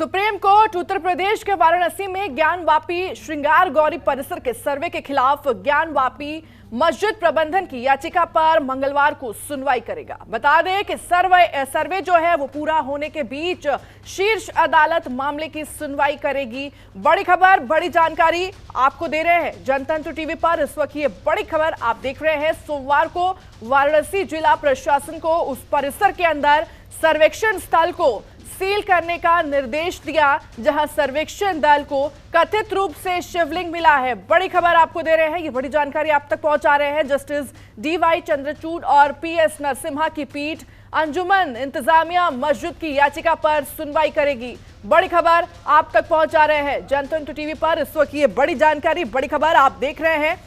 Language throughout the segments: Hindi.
सुप्रीम कोर्ट उत्तर प्रदेश के वाराणसी में ज्ञानवापी श्रृंगार गौरी परिसर के सर्वे के खिलाफ ज्ञानवापी मस्जिद प्रबंधन की याचिका पर मंगलवार को सुनवाई करेगा। बता दें कि सर्वे जो है वो पूरा होने के बीच शीर्ष अदालत मामले की सुनवाई करेगी। बड़ी खबर, बड़ी जानकारी आपको दे रहे हैं जनतंत्र टीवी पर। इस वक्त ये बड़ी खबर आप देख रहे हैं। सोमवार को वाराणसी जिला प्रशासन को उस परिसर के अंदर सर्वेक्षण स्थल को सील करने का निर्देश दिया, जहां सर्वेक्षण दल को कथित रूप से शिवलिंग मिला है। बड़ी खबर आपको दे रहे हैं, ये बड़ी जानकारी आप तक पहुंचा रहे हैं। Justice D.Y.. चंद्रचूड़ और पी.एस. नरसिम्हा की पीठ अंजुमन इंतजामिया मस्जिद की याचिका पर सुनवाई करेगी। बड़ी खबर आप तक पहुंचा रहे हैं जनतंत्र टीवी पर। इस वक्त ये बड़ी जानकारी, बड़ी खबर आप देख रहे हैं।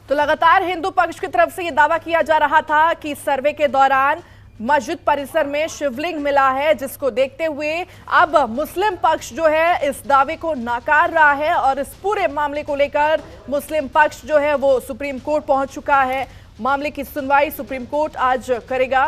तो लगातार हिंदू पक्ष की तरफ से यह दावा किया जा रहा था कि सर्वे के दौरान मस्जिद परिसर में शिवलिंग मिला है, जिसको देखते हुए अब मुस्लिम पक्ष जो है इस दावे को नकार रहा है और इस पूरे मामले को लेकर मुस्लिम पक्ष जो है वो सुप्रीम कोर्ट पहुंच चुका है। मामले की सुनवाई सुप्रीम कोर्ट आज करेगा।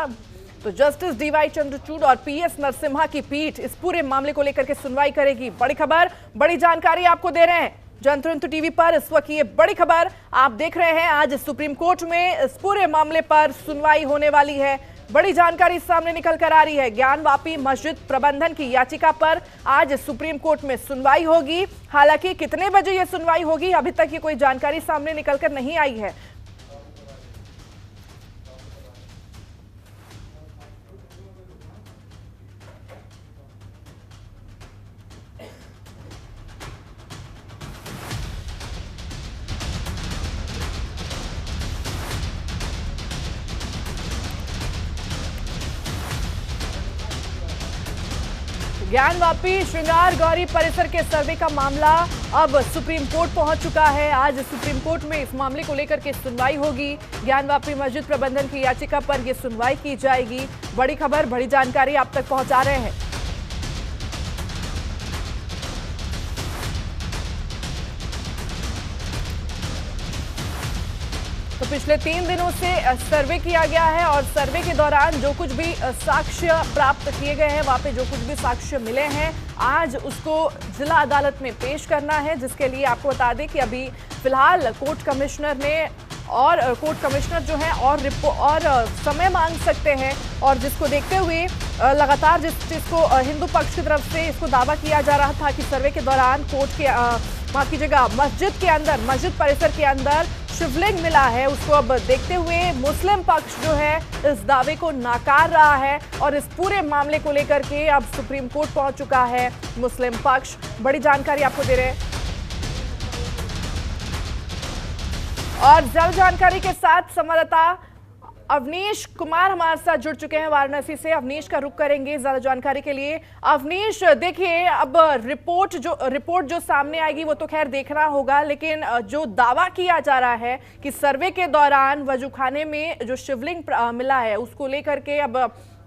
तो जस्टिस डी.वाई. चंद्रचूड़ और पी.एस. नरसिम्हा की पीठ इस पूरे मामले को लेकर के सुनवाई करेगी। बड़ी खबर, बड़ी जानकारी आपको दे रहे हैं जनतंत्र टीवी पर। इस वक्त ये बड़ी खबर आप देख रहे हैं। आज सुप्रीम कोर्ट में इस पूरे मामले पर सुनवाई होने वाली है। बड़ी जानकारी सामने निकल कर आ रही है। ज्ञानवापी मस्जिद प्रबंधन की याचिका पर आज सुप्रीम कोर्ट में सुनवाई होगी। हालांकि कितने बजे ये सुनवाई होगी अभी तक ये कोई जानकारी सामने निकल कर नहीं आई है। ज्ञानवापी श्रृंगार गौरी परिसर के सर्वे का मामला अब सुप्रीम कोर्ट पहुंच चुका है। आज सुप्रीम कोर्ट में इस मामले को लेकर के सुनवाई होगी। ज्ञानवापी मस्जिद प्रबंधन की याचिका पर यह सुनवाई की जाएगी। बड़ी खबर, बड़ी जानकारी आप तक पहुंचा रहे हैं। तो पिछले 3 दिनों से सर्वे किया गया है और सर्वे के दौरान जो कुछ भी साक्ष्य प्राप्त किए गए हैं, वहां पे जो कुछ भी साक्ष्य मिले हैं, आज उसको जिला अदालत में पेश करना है। जिसके लिए आपको बता दें कि अभी फिलहाल कोर्ट कमिश्नर जो है और समय मांग सकते हैं। और जिसको देखते हुए लगातार जिस चीज को हिंदू पक्ष की तरफ से इसको दावा किया जा रहा था कि सर्वे के दौरान कोर्ट के माफ कीजिएगा मस्जिद परिसर के अंदर शिवलिंग मिला है, उसको अब देखते हुए मुस्लिम पक्ष जो है इस दावे को नकार रहा है और इस पूरे मामले को लेकर के अब सुप्रीम कोर्ट पहुंच चुका है मुस्लिम पक्ष। बड़ी जानकारी आपको दे रहे हैं और ज्यादा जानकारी के साथ संवाददाता अवनीश कुमार हमारे साथ जुड़ चुके हैं वाराणसी से। अवनीश का रुख करेंगे ज्यादा जानकारी के लिए। अवनीश, देखिए अब रिपोर्ट जो सामने आएगी वो तो खैर देखना होगा, लेकिन जो दावा किया जा रहा है कि सर्वे के दौरान वजूखाने में जो शिवलिंग मिला है उसको लेकर के अब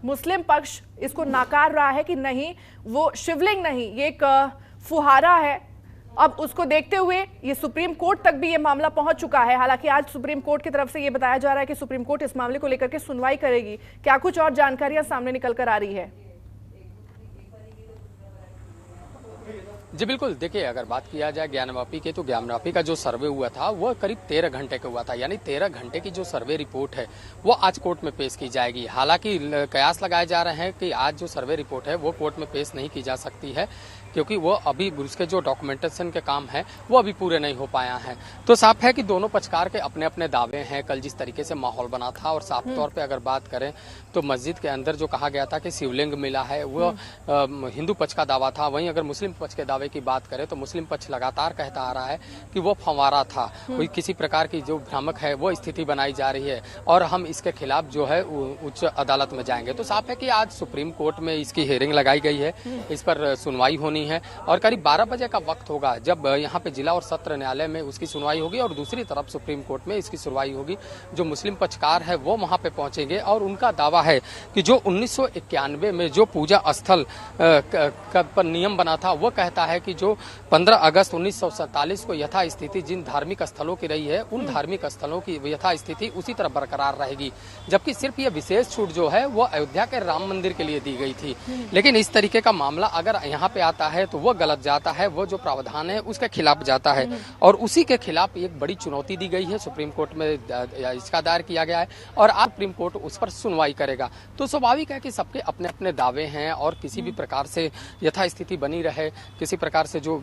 मुस्लिम पक्ष इसको नकार रहा है कि नहीं, वो शिवलिंग नहीं, ये एक फुहारा है। अब उसको देखते हुए ये सुप्रीम कोर्ट तक भी ये मामला पहुंच चुका है। हालांकि आज सुप्रीम कोर्ट की तरफ से ये बताया जा रहा है कि सुप्रीम कोर्ट इस मामले को लेकर के सुनवाई करेगी। क्या कुछ और जानकारियां सामने निकल कर आ रही है? जी बिल्कुल, देखिए अगर बात किया जाए ज्ञानवापी के, तो ज्ञानवापी का जो सर्वे हुआ था वो करीब 13 घंटे का हुआ था। यानी 13 घंटे की जो सर्वे रिपोर्ट है वो आज कोर्ट में पेश की जाएगी। हालांकि कयास लगाए जा रहे हैं कि आज जो सर्वे रिपोर्ट है वो कोर्ट में पेश नहीं की जा सकती है, क्योंकि वो अभी उसके जो डॉक्यूमेंटेशन के काम है वो अभी पूरे नहीं हो पाया है। तो साफ है कि दोनों पक्षकार के अपने अपने दावे हैं। कल जिस तरीके से माहौल बना था और साफ तौर पे अगर बात करें तो मस्जिद के अंदर जो कहा गया था कि शिवलिंग मिला है वो हिंदू पक्ष का दावा था। वहीं अगर मुस्लिम पक्ष के दावे की बात करें तो मुस्लिम पक्ष लगातार कहता आ रहा है कि वो फंवारा था, कोई किसी प्रकार की जो भ्रामक है वो स्थिति बनाई जा रही है और हम इसके खिलाफ जो है उच्च अदालत में जाएंगे। तो साफ है कि आज सुप्रीम कोर्ट में इसकी हियरिंग लगाई गई है, इस पर सुनवाई होनी बनी है और करीब 12 बजे का वक्त होगा जब यहाँ पे जिला और सत्र न्यायालय में उसकी सुनवाई होगी और दूसरी तरफ सुप्रीम कोर्ट में इसकी सुनवाई होगी। जो मुस्लिम पक्षकार है वो वहाँ पे पहुंचेंगे और उनका दावा है कि जो 1991 में जो पूजा स्थल पर नियम बना था वो कहता है कि जो 15 अगस्त 1947 को यथास्थिति जिन धार्मिक स्थलों की रही है उन धार्मिक स्थलों की यथास्थिति उसी तरह बरकरार रहेगी, जबकि सिर्फ ये विशेष छूट जो है वो अयोध्या के राम मंदिर के लिए दी गई थी। लेकिन इस तरीके का मामला अगर यहाँ पे आता है तो वो गलत जाता है, वो जो प्रावधान है उसके खिलाफ जाता है और उसी के खिलाफ एक बड़ी चुनौती दी गई है। सुप्रीम कोर्ट में इसका दायर किया गया है और आज सुप्रीम कोर्ट उस पर सुनवाई करेगा। तो स्वाभाविक है कि सबके अपने अपने दावे हैं और किसी भी प्रकार से यथास्थिति बनी रहे, किसी प्रकार से जो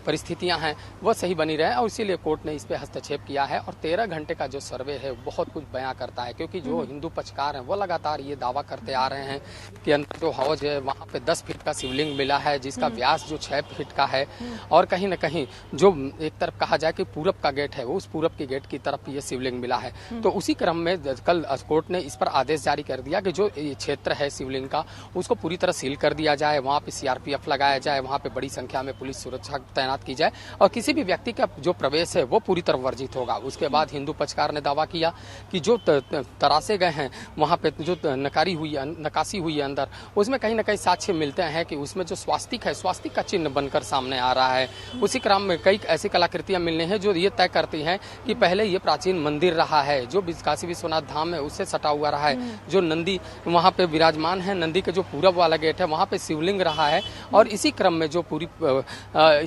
परिस्थितियां हैं वो सही बनी रहे और इसीलिए कोर्ट ने इस पे हस्तक्षेप किया है। और 13 घंटे का जो सर्वे है बहुत कुछ बयां करता है, क्योंकि जो हिंदू पक्षकार हैं वो लगातार ये दावा करते आ रहे हैं कि अंदर जो हौज है वहाँ पे 10 फीट का शिवलिंग मिला है जिसका व्यास जो 6 फीट का है और कहीं न कहीं जो एक तरफ कहा जाए कि पूरब का गेट है वो उस पूरब के गेट की तरफ ये शिवलिंग मिला है। तो उसी क्रम में कल कोर्ट ने इस पर आदेश जारी कर दिया कि जो क्षेत्र है शिवलिंग का उसको पूरी तरह सील कर दिया जाए, वहाँ पे CRPF लगाया जाए, वहाँ पे बड़ी संख्या में पुलिस सुरक्षा तैनात की जाए और किसी भी व्यक्ति का जो प्रवेश है वो पूरी तरह वर्जित होगा। उसके बाद हिंदू पक्षकार ने दावा किया कि जो तरासे गए हैं वहाँ पे जो नकाशी हुई है अंदर, उसमें कहीं न कहीं साक्ष्य मिलते हैं कि उसमें जो स्वास्तिक है, स्वास्तिक का चिन्ह बनकर सामने आ रहा है। उसी क्रम में कई ऐसी कलाकृतियां मिलने हैं जो ये तय करती हैं कि पहले ये प्राचीन मंदिर रहा है जो काशी विश्वनाथ धाम है उससे सटा हुआ रहा है। जो नंदी वहाँ पे विराजमान है, नंदी के जो पूरब वाला गेट है वहाँ पे शिवलिंग रहा है और इसी क्रम में जो पूरी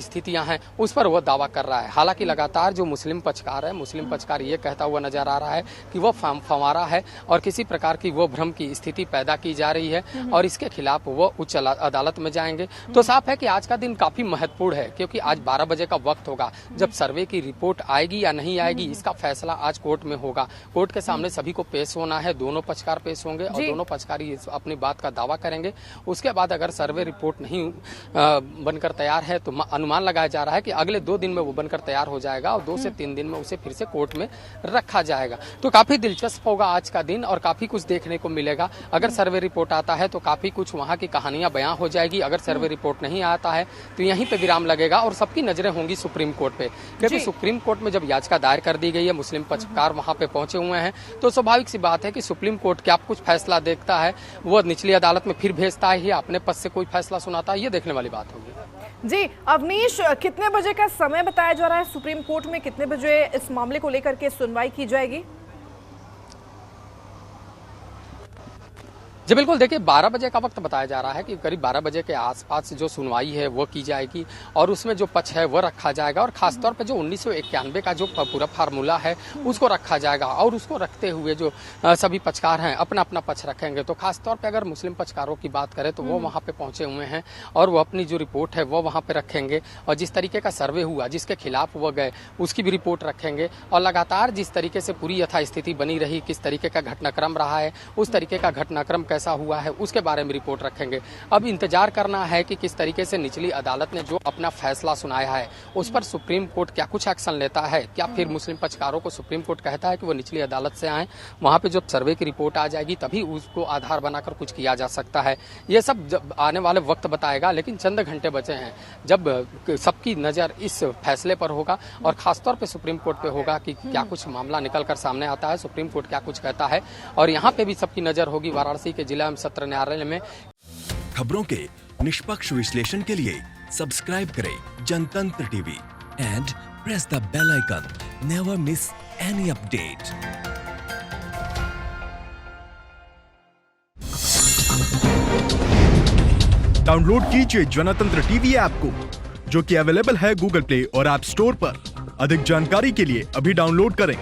स्थितियां हैं उस पर वो दावा कर रहा है। हालांकि लगातार जो मुस्लिम पक्षकार है, मुस्लिम पक्षकार ये कहता हुआ नजर आ रहा है कि वो फंवारा है और किसी प्रकार की वो भ्रम की स्थिति पैदा की जा रही है और इसके खिलाफ वो उच्च अदालत में जाएंगे। तो साफ है कि आज का दिन काफी महत्वपूर्ण है, क्योंकि आज 12 बजे का वक्त होगा जब सर्वे की रिपोर्ट आएगी या नहीं आएगी इसका फैसला आज कोर्ट में होगा। कोर्ट के सामने सभी को पेश होना है, दोनों पक्षकार पेश होंगे और दोनों पक्षकार अपनी बात का दावा करेंगे। उसके बाद अगर सर्वे रिपोर्ट नहीं बनकर तैयार है तो अनुमान लगाया जा रहा है कि अगले 2 दिन में वो बनकर तैयार हो जाएगा और 2 से 3 दिन में उसे फिर से कोर्ट में रखा जाएगा। तो काफी दिलचस्प होगा आज का दिन और काफी कुछ देखने को मिलेगा। अगर सर्वे रिपोर्ट आता है तो काफी कुछ वहाँ की कहानियां बयां हो जाएगी, अगर सर्वे रिपोर्ट नहीं आता है तो यहीं पे विराम लगेगा और सबकी नजरें होंगी सुप्रीम कोर्ट पे, क्योंकि सुप्रीम कोर्ट में जब याचिका दायर कर दी गई है, मुस्लिम पक्षकार वहाँ पे पहुंचे हुए हैं, तो स्वाभाविक सी बात है कि सुप्रीम कोर्ट क्या कुछ फैसला देखता है, वो निचली अदालत में फिर भेजता है या अपने पद से कोई फैसला सुनाता है, ये देखने वाली बात होगी। जी अवनीश, कितने बजे का समय बताया जा रहा है सुप्रीम कोर्ट में, कितने बजे इस मामले को लेकर के सुनवाई की जाएगी? जी बिल्कुल, देखिए 12 बजे का वक्त बताया जा रहा है कि करीब 12 बजे के आसपास जो सुनवाई है वो की जाएगी और उसमें जो पक्ष है वो रखा जाएगा और खासतौर पे जो 1991 का जो पूरा फार्मूला है उसको रखा जाएगा और उसको रखते हुए जो सभी पक्षकार हैं अपना अपना पक्ष रखेंगे। तो खासतौर पे अगर मुस्लिम पक्षकारों की बात करें तो वो वहाँ पे पहुंचे हुए हैं और वो अपनी जो रिपोर्ट है वो वहाँ पे रखेंगे और जिस तरीके का सर्वे हुआ, जिसके खिलाफ वो गए, उसकी भी रिपोर्ट रखेंगे और लगातार जिस तरीके से पूरी यथास्थिति बनी रही, किस तरीके का घटनाक्रम रहा है, उस तरीके का घटनाक्रम कैसा हुआ है उसके बारे में रिपोर्ट रखेंगे। अब इंतजार करना है कि किस तरीके से निचली अदालत ने जो अपना फैसला सुनाया है उस पर सुप्रीम कोर्ट क्या कुछ एक्शन लेता है। क्या फिर मुस्लिम पक्षकारों को सुप्रीम कोर्ट कहता है कि वो निचली अदालत से आए, वहां पे जो सर्वे की रिपोर्ट आ जाएगी तभी उसको आधार बनाकर कुछ किया जा सकता है। ये सब जब आने वाले वक्त बताएगा, लेकिन चंद घंटे बचे हैं जब सबकी नजर इस फैसले पर होगा और खासतौर पर सुप्रीम कोर्ट पे होगा कि क्या कुछ मामला निकल कर सामने आता है, सुप्रीम कोर्ट क्या कुछ कहता है और यहाँ पे भी सबकी नजर होगी वाराणसी के जिला सत्र न्यायालय में। खबरों के निष्पक्ष विश्लेषण के लिए सब्सक्राइब करें Jantantra TV and press the bell icon. Never miss any update. Download कीजिए जनतंत्र टीवी ऐप को, जो कि अवेलेबल है गूगल प्ले और ऐप स्टोर पर। अधिक जानकारी के लिए अभी डाउनलोड करें।